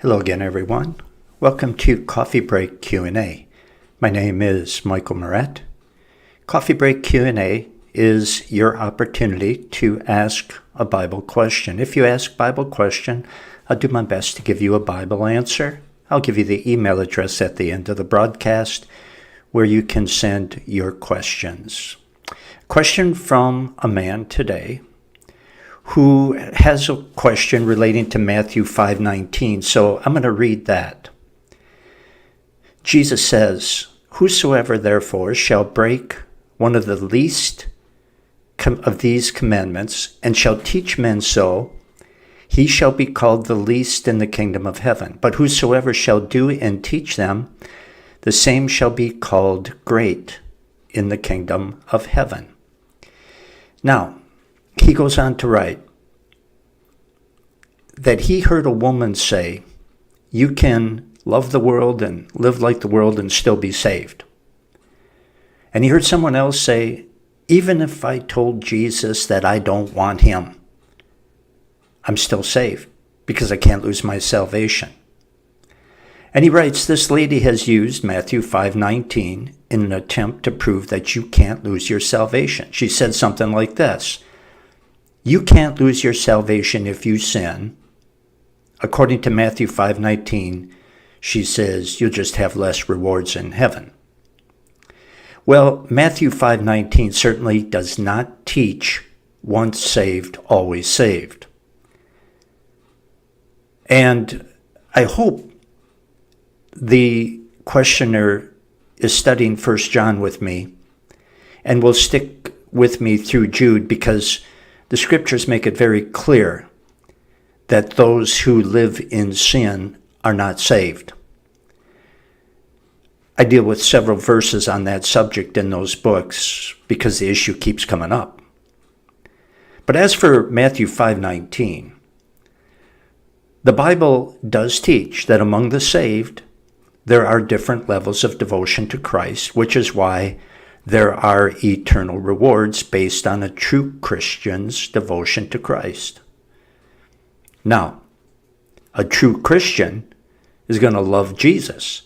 Hello again, everyone. Welcome to Coffee Break Q&A. My name is Michael Moret. Coffee Break Q&A is your opportunity to ask a Bible question. If you ask a Bible question, I'll do my best to give you a Bible answer. I'll give you the email address at the end of the broadcast where you can send your questions. Question from a man today who has a question relating to Matthew 5:19. So I'm going to read that. Jesus says, "Whosoever therefore shall break one of the least of these commandments and shall teach men so, he shall be called the least in the kingdom of heaven. But whosoever shall do and teach them, the same shall be called great in the kingdom of heaven." Now, he goes on to write that he heard a woman say, "You can love the world and live like the world and still be saved." And he heard someone else say, "Even if I told Jesus that I don't want him, I'm still saved because I can't lose my salvation." And he writes, this lady has used Matthew 5:19 in an attempt to prove that you can't lose your salvation. She said something like this: "You can't lose your salvation if you sin." According to Matthew 5:19, she says you'll just have less rewards in heaven. Well, Matthew 5:19 certainly does not teach once saved, always saved. And I hope the questioner is studying 1 John with me and will stick with me through Jude, because the scriptures make it very clear that those who live in sin are not saved. I deal with several verses on that subject in those books because the issue keeps coming up. But as for Matthew 5:19, the Bible does teach that among the saved, there are different levels of devotion to Christ, which is why there are eternal rewards based on a true Christian's devotion to Christ. Now, a true Christian is going to love Jesus,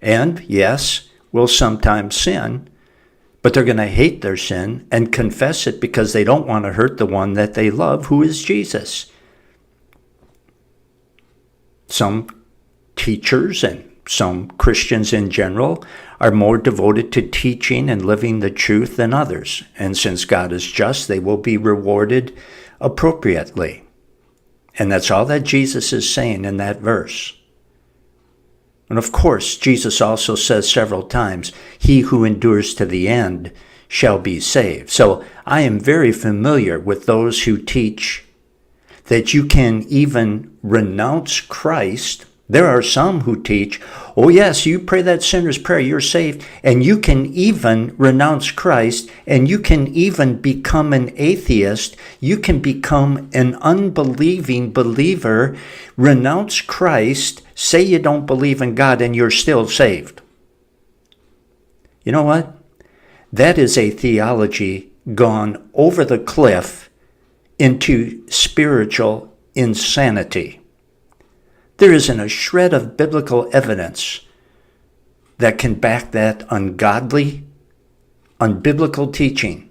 and yes, will sometimes sin, but they're going to hate their sin and confess it because they don't want to hurt the one that they love, who is Jesus. Some teachers and some Christians in general are more devoted to teaching and living the truth than others. And since God is just, they will be rewarded appropriately. And that's all that Jesus is saying in that verse. And of course, Jesus also says several times, "He who endures to the end shall be saved." So I am very familiar with those who teach that you can even renounce Christ. There are some who teach, oh yes, you pray that sinner's prayer, you're saved, and you can even renounce Christ, and you can even become an atheist. You can become an unbelieving believer, renounce Christ, say you don't believe in God, and you're still saved. You know what? That is a theology gone over the cliff into spiritual insanity. There isn't a shred of biblical evidence that can back that ungodly, unbiblical teaching.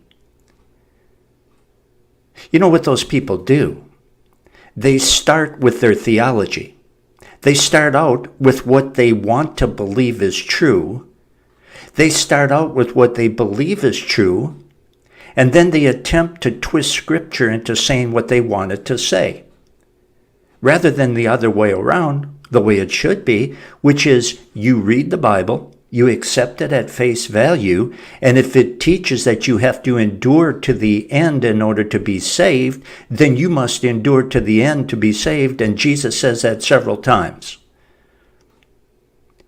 You know what those people do? They start with their theology. They start out with what they want to believe is true. They start out with what they believe is true, and then they attempt to twist Scripture into saying what they want it to say, rather than the other way around, the way it should be, which is you read the Bible, you accept it at face value, and if it teaches that you have to endure to the end in order to be saved, then you must endure to the end to be saved, and Jesus says that several times.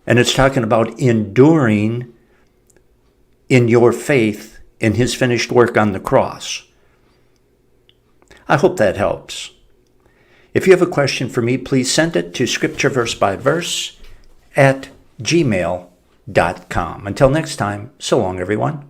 And it's talking about enduring in your faith in his finished work on the cross. I hope that helps. If you have a question for me, please send it to scriptureversebyverse@gmail.com. Until next time, so long, everyone.